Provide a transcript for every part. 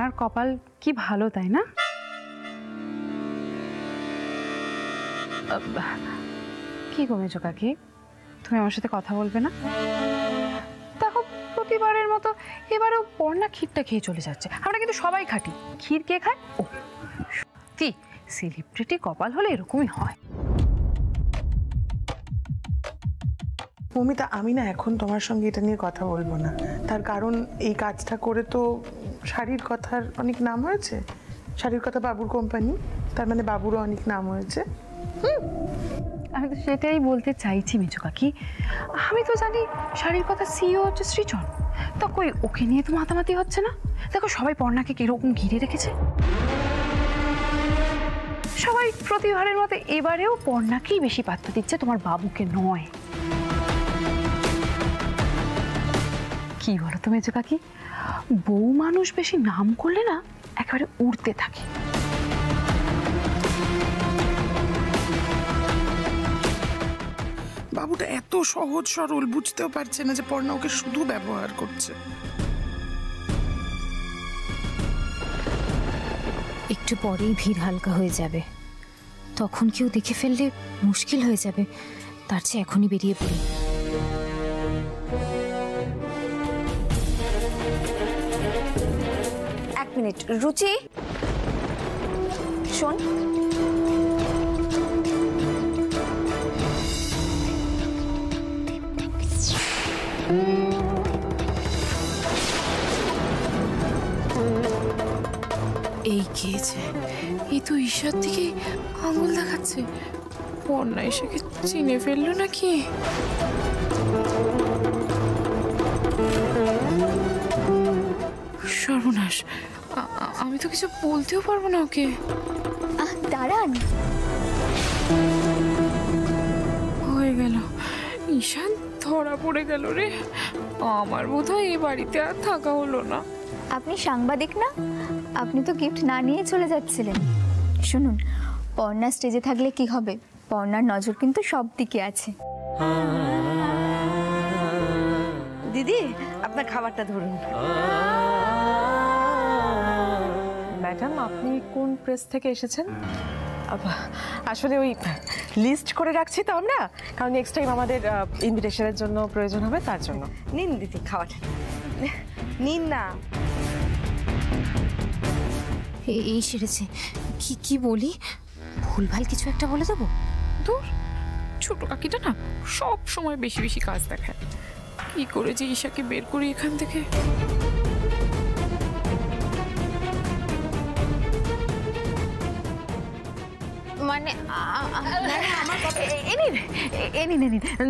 পর্ণার কপাল কি ভালো, তাই না? কি কমেছো কাকি, তুমি আমার সাথে কথা বলবে না? দেখো প্রতিবারের মতো এবারেও পর্ণা ক্ষীরটা খেয়ে চলে যাচ্ছে। আমরা কিন্তু সবাই খাটি, ক্ষীর কে খায়? ও সত্যি সেলিব্রিটি কপাল হলে এরকমই হয়। মমিতা, আমি না এখন তোমার সঙ্গে এটা নিয়ে কথা বলবো না। তার কারণ এই কাজটা করে তো শাড়ির কথার অনেক নাম হয়েছে। শাড়ির কথা বাবুর কোম্পানি, তার মানে বাবুরও অনেক নাম হয়েছে। আমি তো সেটাই বলতে চাইছি মেজো কাকি। আমি তো জানি শাড়ির কথা সিইও হচ্ছে সৃজন, তা কই ওকে নিয়ে তো মাতামাতি হচ্ছে না? দেখো সবাই পর্ণাকে কিরকম ঘিরে রেখেছে। সবাই প্রতিবারের মতো এবারেও পর্ণাকেই বেশি পাত্র দিচ্ছে, তোমার বাবুকে নয়। কি বলো তো মেজো কাকি, বউ মানুষ বেশি নাম করলে না একেবারে উড়তে থাকে। বাবুটা এত সহজ সরল, বুঝতেও পারছে না যে পর্ণা ওকে শুধু ব্যবহার করছে। একটু পরেই ভিড় হালকা হয়ে যাবে, তখন কেউ দেখে ফেললে মুশকিল হয়ে যাবে। তার চেয়ে এখনই বেরিয়ে পড়ি। এক মিনিট রুচি, শোন, এই খেয়েছে, এই তো ঈশার দিকে আঙুল দেখাচ্ছে। পর্ণা ঈশাকে চিনে ফেললো নাকি? সর্বনাশ, আমি তো কিছু বলতেও পারবো না ওকে। দাঁড়ান, হয়ে গেল, ঈশান ধরা পড়ে গেল রে। আমার বোধহয় এ বাড়িতে আর থাকা হলো না। আপনি সাংবাদিক না? আপনি তো গিফট না নিয়ে চলে যাচ্ছিলেন। শুনুন, পর্ণা স্টেজে থাকলে কি হবে? পর্ণার নজর কিন্তু সব দিকে আছে। দিদি, আপনার খাবারটা ধরুন। ম্যাডাম, আপনি কোন প্রেস থেকে এসেছেন? আসলে ওই লিস্ট করে রাখছি তো আমরা, কারণ নেক্সট টাইম আমাদের ইনভিটেশনের জন্য প্রয়োজন হবে, তার জন্য। নিন দিদি খাবারটা, নিন না। এই সেরেছে। কি বলি? ভুলভাল কিছু একটা বলে দেবো? দূর, ছোট কাকিটা না সব সময় বেশি বেশি কাজ দেখায়। কি করে যে ঈশাকে বের করি এখান থেকে। মানে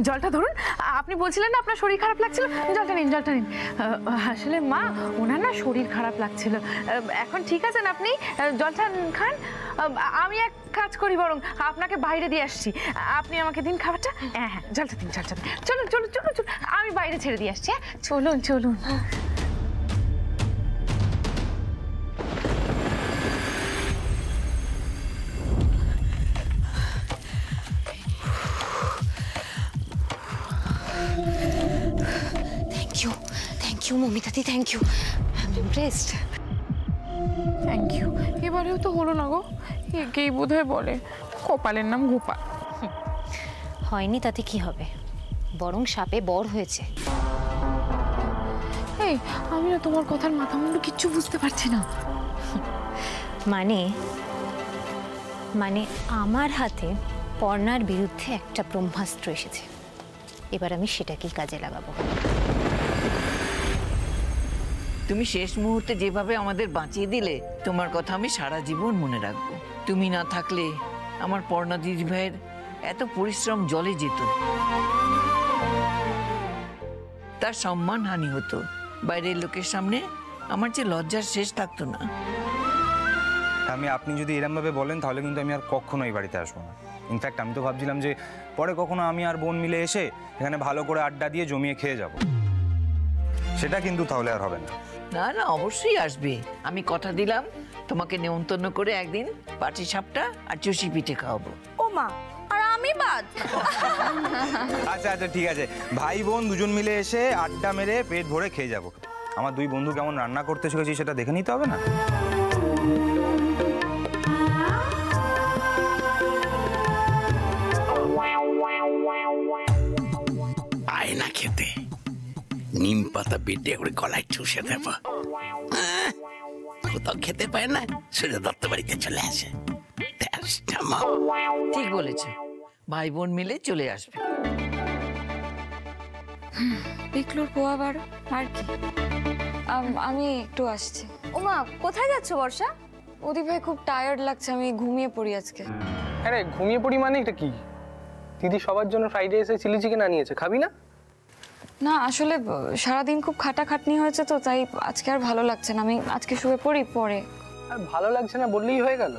জলটা ধরুন। আপনি বলছিলেন না আপনার শরীর খারাপ লাগছিল, জলটা নিন, জলটা নিন। আসলে মা, ওনার না শরীর খারাপ লাগছিল, এখন ঠিক আছেন আপনি? জলটা খান। আমি এক কাজ করি, বরং আপনাকে বাইরে দিয়ে আসছি, আপনি আমাকে দিন খাবারটা। হ্যাঁ হ্যাঁ, জলটা দিন, জলটা দিন। চলুন চলুন চলুন চলুন, আমি বাইরে ছেড়ে দিয়ে আসছি। হ্যাঁ চলুন চলুন। থ্যাংক ইউ মমিতাদি, thank you. I am impressed. Thank you. এবারেও তো হলো না গো। একেই বোধহয় বলে কপালের নাম গোপাল। হয়নি তাতে কি হবে, বরং সাপে বর হয়েছে। এই, আমি না তোমার কথার মাথা মুন্ডু কিচ্ছু বুঝতে পারছি না। মানে আমার হাতে পর্ণার বিরুদ্ধে একটা ব্রহ্মাস্ত্র এসেছে, এবার আমি সেটাকেই কাজে লাগাবো। তুমি শেষ মুহূর্তে যেভাবে আমাদের বাঁচিয়ে দিলে, তোমার কথা আমি সারা জীবন মনে রাখবো। তুমি না থাকলে আমার পর্ণা দিদি ভাইয়ের এত পরিশ্রম জলে যেত, তার সম্মান হানি হতো, বাইরের লোকের সামনে আমার যে লজ্জার শেষ থাকতো না। আপনি যদি এরম ভাবে বলেন তাহলে কিন্তু আমি আর কখনো এই বাড়িতে আসবো না। ইনফ্যাক্ট আমি তো ভাবছিলাম যে পরে কখনো আমি আর বোন মিলে এসে এখানে ভালো করে আড্ডা দিয়ে জমিয়ে খেয়ে যাব, সেটা কিন্তু তাহলে আর হবে না। না না, অবশ্যই আসবে। আমি কথা দিলাম তোমাকে নেমন্তন্ন করে একদিন পাটি সাপটা আর চষি পিঠে খাওয়াবো। ও মা, আর আমি বাদ? আচ্ছা আচ্ছা ঠিক আছে, ভাই বোন দুজন মিলে এসে আড্ডা মেরে পেট ভরে খেয়ে যাব। আমার দুই বন্ধু কেমন রান্না করতে শিখেছি সেটা দেখে নিতে হবে না? আয় না খেতে, নিম পাতা বেটে করে গলায় চুষে দেব। কোথাও খেতে পায় না, সোজা দত্ত বাড়িতে চলে আসে। ঠিক বলেছে, ভাই বোন মিলে চলে আসবে। পিকলুর পোয়া বারো আর কি। আমি একটু আসছি। ওমা কোথায় যাচ্ছ বর্ষা? অদি ভাই খুব টায়ার্ড লাগছে, আমি ঘুমিয়ে পড়ি আজকে। আরে ঘুমিয়ে পড়ি মানে এটা কি? দিদি সবার জন্য ফ্রাইড রাইস চিলি চিকেন আনিয়েছে, খাবি না? না আসলে সারাদিন খুব খাটাখাটনি হয়েছে তো, তাই আজকে আর ভালো লাগছে না, আমি আজকে শুয়ে পড়ি পরে। আর ভালো লাগছে না বললেই হয়ে গেল?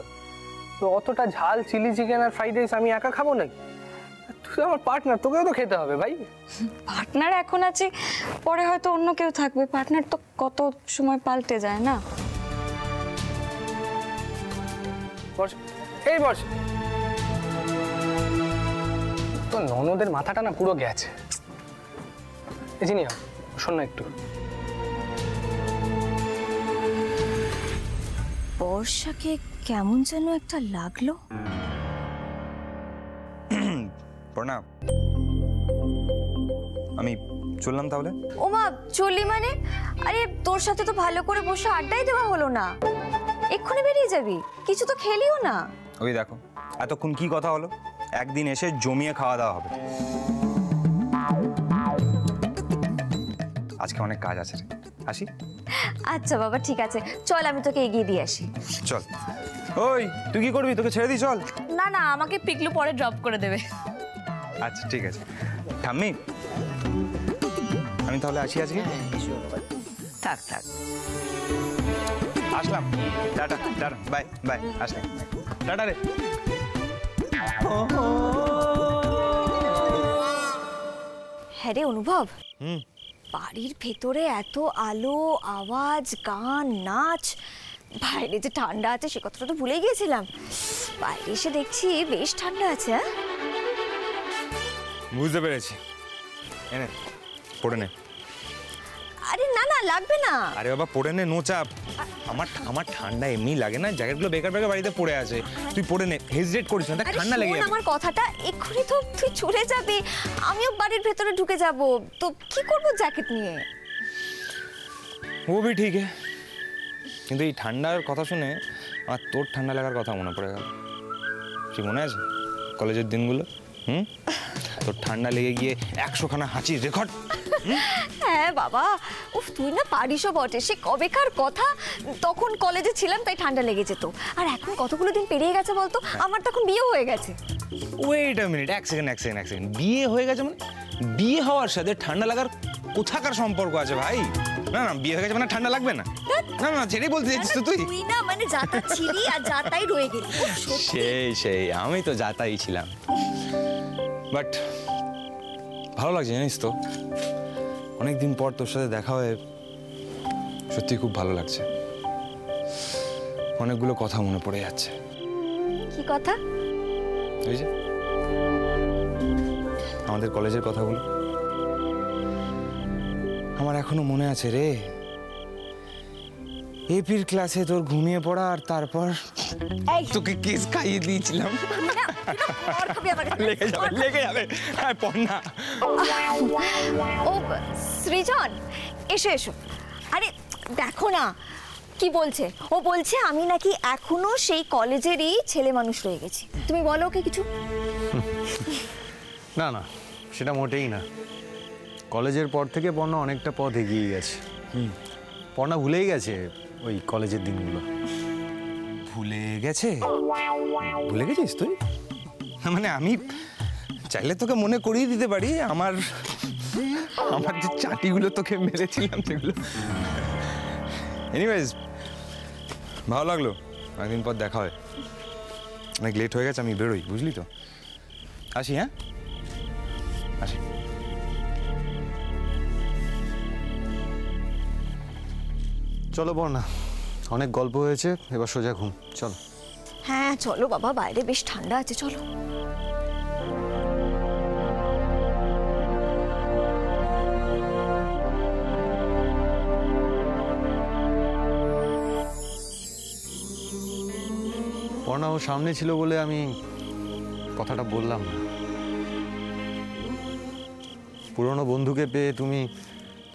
তো অতটা ঝাল চিলি চিকেন আর ফ্রাইড রাইস আমি একা খাবো নাকি? তুই আমার পার্টনার, তোকেও তো খেতে হবে ভাই। পার্টনার এখন আছে, পরে হয়তো অন্য কেউ থাকবে। পার্টনার তো কত সময় পাল্টে যায় না। এই বর্ষ, তো ননদের মাথাটা না পুরো গেছে। এই জিনিয়া শোন না একটু। বর্ষাকে কেমন যেন একটা লাগলো। পড়না, আমি চললাম তাহলে। ওমা চললি মানে? আরে তোর সাথে তো ভালো করে বসে আড্ডাই দেওয়া হলো না, এক্ষুনি বেরিয়ে যাবি? কিছু তো খেলিও না। ওই দেখো এতক্ষণ কি কথা হলো, একদিন এসে জমিয়ে খাওয়া দাওয়া হবে। আজকে অনেক কাজ আছে, আসি। আচ্ছা বাবা ঠিক আছে, চল আমি তোকে এগিয়ে দিয়ে আসি। চল। ওই তুই কি করবি? তোকে ছেড়ে দিই চল। না না, আমাকে পিকলু পরে ড্রপ করে দেবে। আচ্ছা ঠিক আছে ঠাম্মি, আমি তাহলে আসি আজকে। থাক থাক, আসলাম। টাটা টাটা, বাই বাই, আসলাম। টাটা রে। হ্যাঁ রে অনুভব, বাড়ির ভেতরে এত আলো আওয়াজ গান নাচ, বাইরে যে ঠান্ডা আছে সে কথাটা তো ভুলে গিয়েছিলাম। বাইরে এসে দেখছি বেশ ঠান্ডা আছে। বুঝতে পেরেছি, এনে পড়ে নে। আরে না না লাগবে না। আরে বাবা পড়ে নে, নো চাপ। আমার ঠান্ডা এমনি লাগে না, জ্যাকেটগুলো বেকার বেকার বাড়িতে পড়ে আছে, তুই পড়ে নে, হেজিটেট করিস না, ঠান্ডা লেগে যাবে। আমার কথাটা, এক্ষুনি তো তুই চলে যাবি, আমিও বাড়ির ভেতরে ঢুকে যাব, তো কি করব জ্যাকেট নিয়ে? ও ভি ঠিক है, কিন্তু এই ঠান্ডার কথা শুনে আমার তোর ঠান্ডা লাগার কথা মনে পড়ে গেল। কি মনে আছে কলেজের দিনগুলো? তোর ঠান্ডা লেগে গিয়ে 100খানা হাঁচির রেকর্ড। হ্যাঁ বাবা, উফ তুই না পারিসও বটে, সে কবেকার কথা, তখন কলেজে ছিলাম তাই ঠান্ডা লেগে যেত। আর এখন কতগুলো দিন পেরিয়ে গেছে বলতো, আমার তখন বিয়ে হয়ে গেছে। ওয়েট আ মিনিট, এক সেকেন্ড, বিয়ে হয়ে গেছে মানে? বিয়ে হওয়ার সাথে ঠান্ডা লাগার কোথাকার সম্পর্ক আছে ভাই? না না, বিয়ে হয়ে গেছে মানে ঠান্ডা লাগবে না। না না, সেটাই বলতে চাইছিস তো তুই? তুই না মানে যাতা ছিলি আর যাতাই রয়ে গেলি। সেই আমি তো যাতাই ছিলাম, বাট ভালো লাগছে জানিস তো, অনেকদিন পর তোর সাথে দেখা হয়ে সত্যি খুব ভালো লাগছে। অনেকগুলো কথা মনে পড়ে যাচ্ছে। কি কথা? ওই যে আমাদের কলেজের কথাগুলো, আমার এখনো মনে আছে রে। এপির ক্লাসে তোর ঘুমিয়ে পড়া আর তারপর তোকে কিস খাইয়ে দিয়েছিলাম। লেগে যাবে, হ্যাঁ পড় না। ও সৃজন, এসো এসো। আরে দেখো না কি বলছে, ও বলছে আমি নাকি এখনো সেই কলেজেরই ছেলে মানুষ রয়ে গেছি। তুমি বলো ওকে কিছু। না না, সেটা মোটেই না। কলেজের পর থেকে পর্ণা অনেকটা পথ এগিয়ে গেছে। পর্ণা ভুলেই গেছে ওই কলেজের দিনগুলো। ভুলে গেছে? ভুলে গেছিস তুই? মানে আমি চাইলে তোকে মনে করিয়ে দিতে পারি আমার যে চাটিগুলো তোকে মেরেছিলাম সেগুলো। এনিওয়েজ ভালো লাগলো, অনেকদিন পর দেখা হয়। অনেক লেট হয়ে গেছে, আমি বেরোই, বুঝলি তো? আসি, হ্যাঁ আসি। চলো পর্ণা, অনেক গল্প হয়েছে, এবার সোজা ঘুম। চলো। হ্যাঁ চলো বাবা, বাইরে বেশ ঠান্ডা আছে, চলো। পর্ণা ও সামনে ছিল বলে আমি কথাটা বললাম না। পুরনো বন্ধুকে পেয়ে তুমি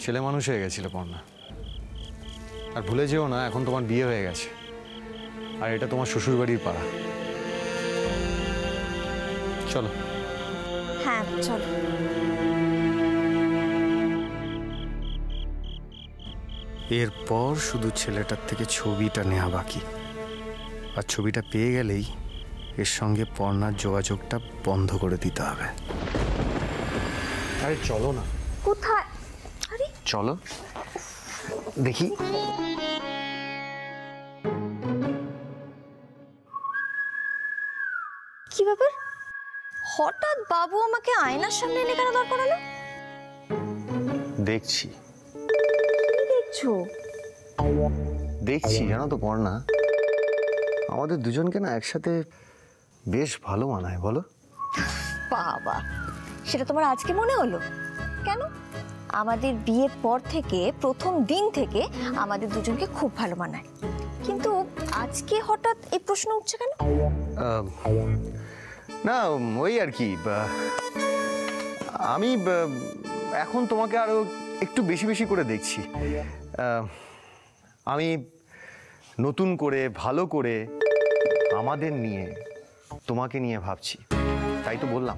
ছেলে মানুষ হয়ে গেছিলে পর্ণা। আর ভুলে যেও না, এখন তোমার বিয়ে হয়ে গেছে, আর এটা তোমার শ্বশুরবাড়ির পাড়া। চলো। হ্যাঁ চলো। এরপর শুধু ছেলেটার থেকে ছবিটা নেওয়া বাকি, আর ছবিটা পেয়ে গেলেই এর সঙ্গে পর্ণার যোগাযোগটা বন্ধ করে দিতে হবে। আরে চলো না। কোথায়? আরে চলো দেখি। কি ব্যাপার, হঠাৎ বাবু আমাকে আয়নার সামনে এনে কেন দাঁড় করালো? দেখছি। কি দেখছো? দেখছি জানো তো পর্ণা, আমাদের দুজনকে না একসাথে বেশ ভালো মানায়, বলো? বাবা, সেটা তোমার আজকে মনে হলো কেন? আমাদের বিয়ের পর থেকে, প্রথম দিন থেকে আমাদের দুজনকে খুব ভালো মানায়, কিন্তু আজকে হঠাৎ এই প্রশ্ন উঠছে কেন? না ওই আর কি, আমি এখন তোমাকে আরো একটু বেশি বেশি করে দেখছি। আমি নতুন করে ভালো করে আমাদের নিয়ে, তোমাকে নিয়ে ভাবছি, তাই তো বললাম।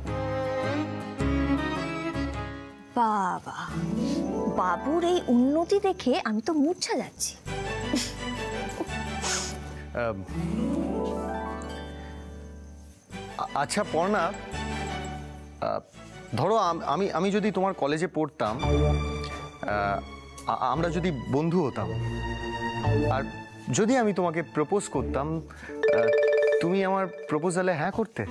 বাবা, বাবুর এই উন্নতি দেখে আমি তো মূর্ছা যাচ্ছি। আচ্ছা পর্ণা, ধরো আমি যদি তোমার কলেজে পড়তাম, আমরা যদি বন্ধু হতাম, আর যদি আমি তোমাকে প্রপোজ করতাম, তুমি আমার প্রপোজালে হ্যাঁ করতে?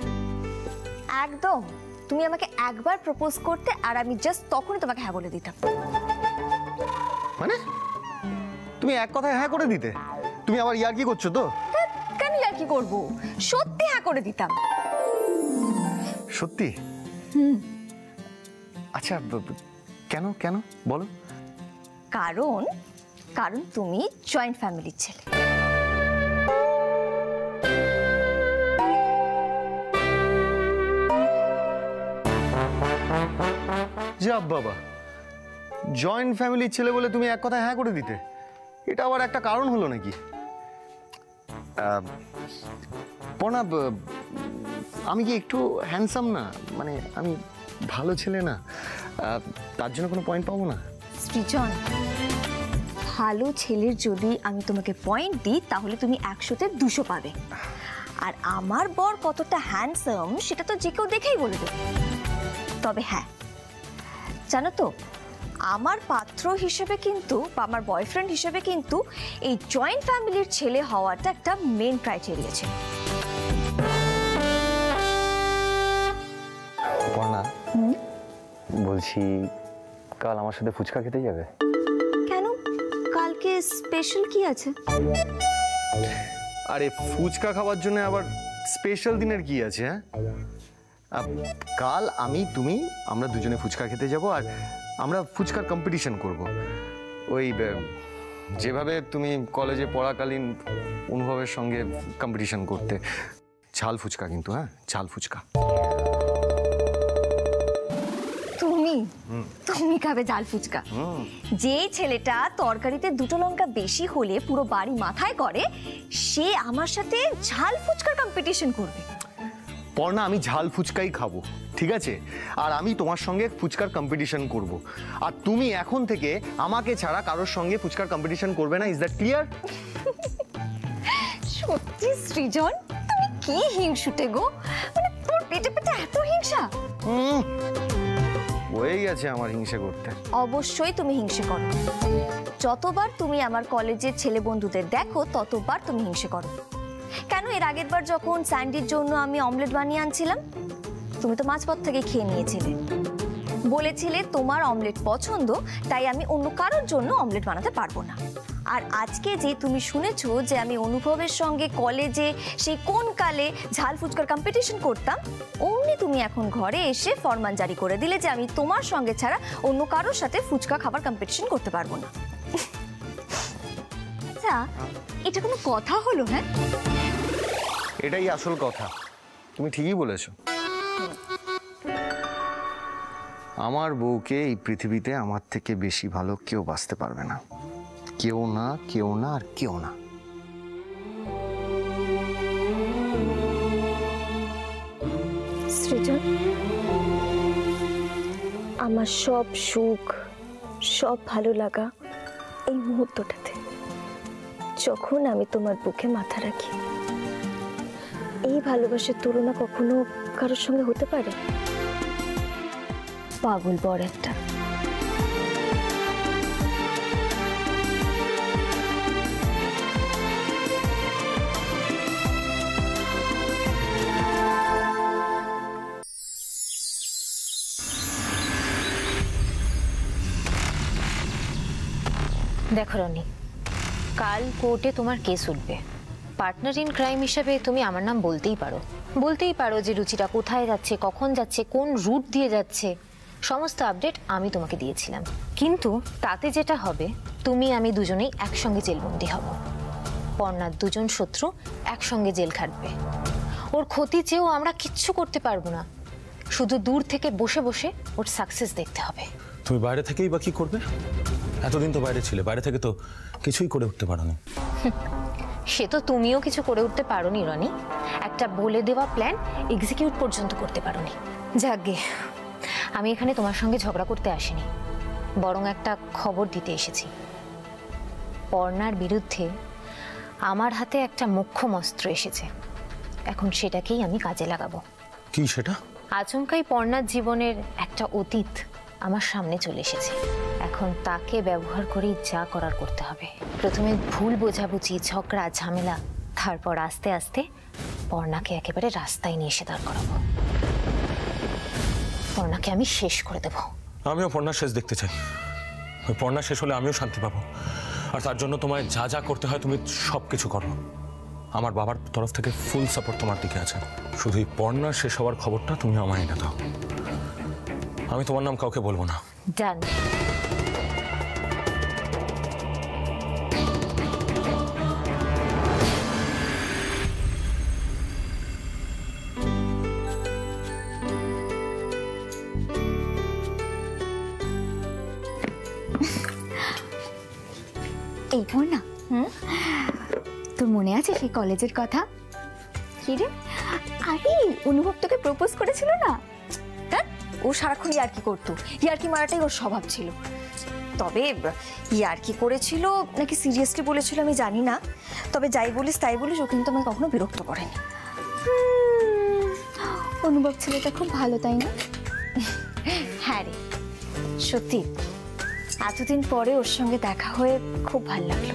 একদম। তুমি আমাকে একবার প্রপোজ করতে আর আমি জাস্ট তখনই তোমাকে হ্যাঁ বলে দিতাম। মানে তুমি এক কথায় হ্যাঁ করে দিতে? তুমি আবার ইয়ার্কি করছো তো? কেন ইয়ার্কি করব, সত্যি হ্যাঁ করে দিতাম। সত্যি? আচ্ছা কেন কেন বলো? কারণ কারণ তুমি জয়েন্ট ফ্যামিলির ছেলে। যাব বাবা, জয়েন্ট ফ্যামিলির ছেলে বলে তুমি এক কথায় হ্যাঁ করে দিতে? এটা আবার একটা কারণ হলো নাকি? পর্ণা, আমি কি একটু হ্যান্ডসাম না? মানে আমি ভালো ছেলে না, তার জন্য কোনো পয়েন্ট পাবো না? সৃজন, ভালো ছেলের যদি আমি তোমাকে পয়েন্ট দিই তাহলে তুমি 100-তে 200 পাবে। আর আমার বর কতটা হ্যান্ডসাম সেটা তো যে কেউ দেখেই বলে দেবে। তবে হ্যাঁ, জানো তো, আমার পাত্র হিসেবে কিন্তু, বা আমার বয়ফ্রেন্ড হিসেবে কিন্তু এই জয়েন্ট ফ্যামিলির ছেলে হওয়াটা একটা মেন ক্রাইটেরিয়া ছিল। পর্ণা, বলছি কাল আমার সাথে ফুচকা খেতে যাবে? কেন, কালকে স্পেশাল কি আছে? আরে ফুচকা খাওয়ার জন্য আবার স্পেশাল দিনের কি আছে? হ্যাঁ, কাল আমি তুমি আমরা দুজনে ফুচকা খেতে যাব, আর আমরা ফুচকার কম্পিটিশন করব। ওই যেভাবে তুমি কলেজে পড়াকালীন অনুভবের সঙ্গে কম্পিটিশন করতে। ঝাল ফুচকা কিন্তু, হ্যাঁ ঝাল ফুচকা। তুমি তুমি খাবে ঝাল ফুচকা? যে ছেলেটা তরকারিতে 2টো লঙ্কা বেশি হলে পুরো বাড়ি মাথায় করে, সে আমার সাথে ঝাল ফুচকার কম্পিটিশন করবে? পর্ণা, আমি ঝাল ফুচকাই খাবো, ঠিক আছে? আর আমি তোমার সঙ্গে ফুচকার কম্পিটিশন করব, আর তুমি এখন থেকে আমাকে ছাড়া কারোর সঙ্গে ফুচকার কম্পিটিশন করবে না। Is that clear? সত্যি সৃজন, তুমি কি হিংসুটে গো, মানে তোর পেটে পেটে এত হিংসা? হয়ে গেছে আমার হিংসা করতে। অবশ্যই তুমি হিংসে করো। যতবার তুমি আমার কলেজের ছেলে বন্ধুদের দেখো ততবার তুমি হিংসে করো। কেন, এর আগের বার যখন স্যান্ডির জন্য আমি অমলেট বানিয়ে আনছিলাম, তুমি তো মাঝপথ থেকে খেয়ে নিয়েছিলে। বলেছিলে তোমার অমলেট পছন্দ, তাই আমি অন্য কারোর জন্য অমলেট বানাতে পারবো না। আর আজকে যে তুমি শুনেছো যে আমি অনুভবের সঙ্গে কলেজে সেই কোন কালে ঝাল ফুচকার কম্পিটিশন করতাম, অমনি তুমি এখন ঘরে এসে ফরমান জারি করে দিলে যে আমি তোমার সঙ্গে ছাড়া অন্য কারোর সাথে ফুচকা খাবার কম্পিটিশন করতে পারবো না। আচ্ছা, এটা কোনো কথা হলো? হ্যাঁ, এটাই আসল কথা, তুমি ঠিকই বলেছো। আমার বউকে এই পৃথিবীতে আমার থেকে বেশি ভালো কেউ বাঁচতে পারবে না, কেউ না, কেউ না, আর কেউ না। সৃজন, আমার সব সুখ, সব ভালো লাগা এই মুহূর্তটাতে, যখন আমি তোমার বুকে মাথা রাখি। এই ভালোবাসার তুলনা কখনো কারোর সঙ্গে হতে পারে? পাগল বর একটা। দেখো রনি, কাল কোর্টে তোমার কেস উঠবে। পার্টনার ইন ক্রাইম হিসাবে তুমি আমার নাম বলতেই পারো যে রুচিটা কোথায় যাচ্ছে, কখন যাচ্ছে, কোন রুট দিয়ে যাচ্ছে, সমস্ত আপডেট আমি তোমাকে দিয়েছিলাম। কিন্তু তাতে যেটা হবে, তুমি আমি দুজনেই একসঙ্গে জেলবন্দি হব। পর্ণার দুজন শত্রু একসঙ্গে জেল খাটবে। ওর ক্ষতি চেয়েও আমরা কিচ্ছু করতে পারবো না, শুধু দূর থেকে বসে বসে ওর সাকসেস দেখতে হবে। তুমি বাইরে থেকেই বা কি করবে? এতদিন তো বাইরে ছিলে, বাইরে থেকে তো কিছুই করে উঠতে পারোনি। সে তো তুমিও কিছু করে উঠতে পারোনি রনি, একটা বলে দেওয়া প্ল্যান এক্সিকিউট পর্যন্ত করতে পারোনি। যাকগে, আমি এখানে তোমার সঙ্গে ঝগড়া করতে আসিনি, বরং একটা খবর দিতে এসেছি। পর্ণার বিরুদ্ধে আমার হাতে একটা মোক্ষম অস্ত্র এসেছে, এখন সেটাকেই আমি কাজে লাগাবো। কি সেটা? আচমকাই পর্ণার জীবনের একটা অতীত আমার সামনে চলে এসেছে, এখন তাকে ব্যবহার করেই যা করার করতে হবে। প্রথমে ভুল বোঝাবুঝি, ঝগড়া, ঝামেলা, তারপর আস্তে আস্তে পর্ণাকে একেবারে রাস্তায় নিয়ে এসে দাঁড় করাবো। পর্ণাকে আমি শেষ করে দেব। আমিও পর্ণার শেষ দেখতে চাই। ওই পর্ণা শেষ হলে আমিও শান্তি পাবো, আর তার জন্য তোমায় যা যা করতে হয় তুমি সব কিছু করো। আমার বাবার তরফ থেকে ফুল সাপোর্ট তোমার দিকে আছে। শুধু এই পর্ণার শেষ হওয়ার খবরটা তুমি আমায় এনে দাও, আমি তোমার নাম কাউকে বলবো না। ডান। এই না, তোর মনে আছে সেই কলেজের কথা? কি রে? আরে অনুভব তোকে প্রপোজ করেছিল না? ও সারাক্ষণ ইয়ার্কি করতো, ইয়ার্কি মারাটাই ওর স্বভাব ছিল। তবে ইয়ার্কি করেছিল নাকি সিরিয়াসলি বলেছিল আমি জানি না, তবে যাই বলিস তাই বলিস, ও কিন্তু আমাকে কখনো বিরক্ত করেনি। অনুভব ছেলেটা খুব ভালো, তাই না? হ্যাঁ রে, সত্যি এতদিন পরে ওর সঙ্গে দেখা হয়ে খুব ভালো লাগলো।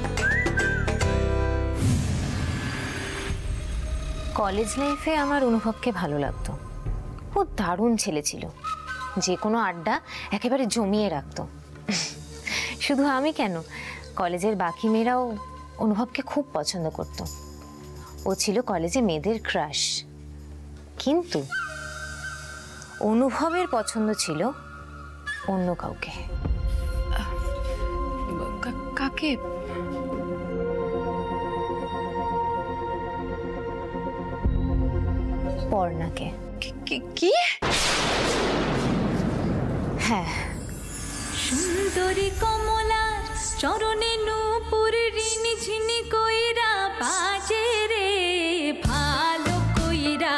কলেজ লাইফে আমার অনুভবকে ভালো লাগতো, ও দারুণ ছেলে ছিল, যে কোনো আড্ডা একেবারে জমিয়ে রাখতো। শুধু আমি কেন, কলেজের বাকি মেয়েরাও অনুভবকে খুব পছন্দ করত। ও ছিল কলেজে মেয়েদের ক্রাশ। কিন্তু অনুভবের পছন্দ ছিল অন্য কাউকে। কাকে? পর্ণাকে। কি? হ্যাঁ। সুন্দরী কমলার চরণে নূপুর ঋণি ঝিনি কইরা বাজে রে, ভালো কইরা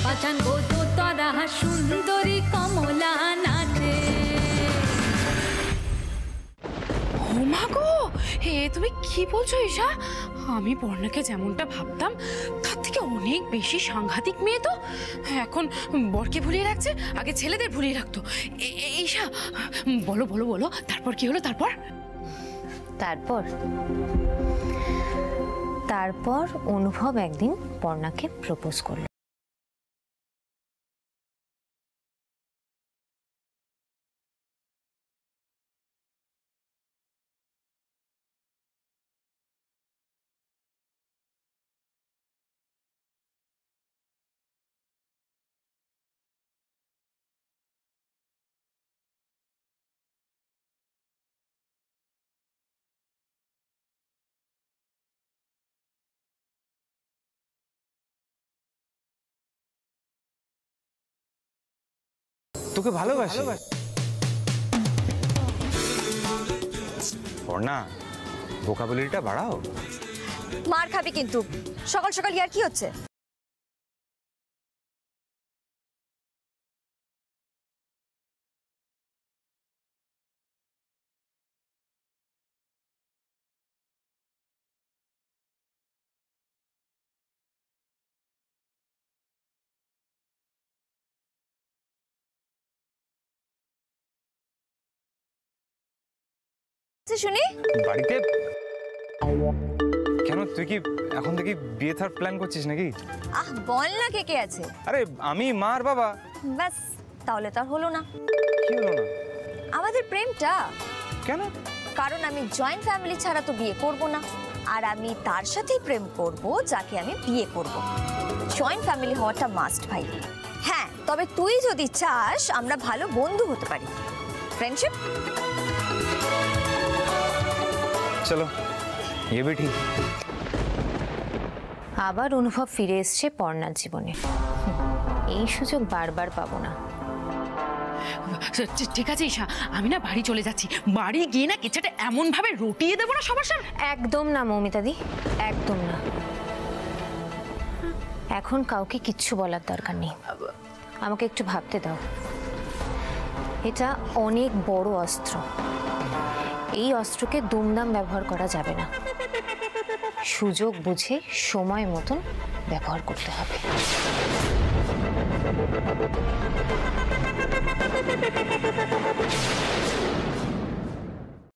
পাচান গোদো তরা সুন্দরী কমলা নাচে। ও মা গো, হে তুমি কি বলছো ঈশা? আমি পর্ণাকে যেমনটা ভাবতাম তার থেকে অনেক বেশি সাংঘাতিক মেয়ে তো। এখন বরকে ভুলিয়ে রাখছে, আগে ছেলেদের ভুলিয়ে রাখতো। ঈশা বলো বলো বলো, তারপর কি হলো? তারপর অনুভব একদিন পর্ণাকে প্রপোজ করলো। তোকে ভালোবাসি। পর্ণা, ভোকাবুলারিটা বাড়াও। মার খাবি কিন্তু, সকাল সকাল ইয়ার কি হচ্ছে? শুনি বাড়িতে কেন? তুই কি এখন থেকে বিয়ে থার প্ল্যান করছিস নাকি? আহ বল না, কে কে আছে? আরে আমি, মা আর বাবা। ব্যাস, তাহলে তার হলো না। কি হলো না? আমাদের প্রেমটা। কেন? কারণ আমি জয়েন্ট ফ্যামিলি ছাড়া তো বিয়ে করব না, আর আমি তার সাথেই প্রেম করব যাকে আমি বিয়ে করব। জয়েন্ট ফ্যামিলি হওয়াটা মাস্ট ভাই। হ্যাঁ, তবে তুই যদি চাস আমরা ভালো বন্ধু হতে পারি, ফ্রেন্ডশিপ। চলো, ये भी ठीक। আবার অনুভব ফিরে এসছে পর্ণার জীবনে। এই সুযোগ বারবার পাবো না। ঠিক আছে ঈশা, আমি না বাড়ি চলে যাচ্ছি। বাড়ি গিয়ে না কেচাটা এমন ভাবে রটিয়ে দেবো না সবার সামনে। একদম না মৌমিতাদি, একদম না। এখন কাউকে কিচ্ছু বলার দরকার নেই, আমাকে একটু ভাবতে দাও। এটা অনেক বড় অস্ত্র, এই অস্ত্রকে দুমদাম ব্যবহার করা যাবে না। সুযোগ বুঝে সময় মতন ব্যবহার করতে হবে।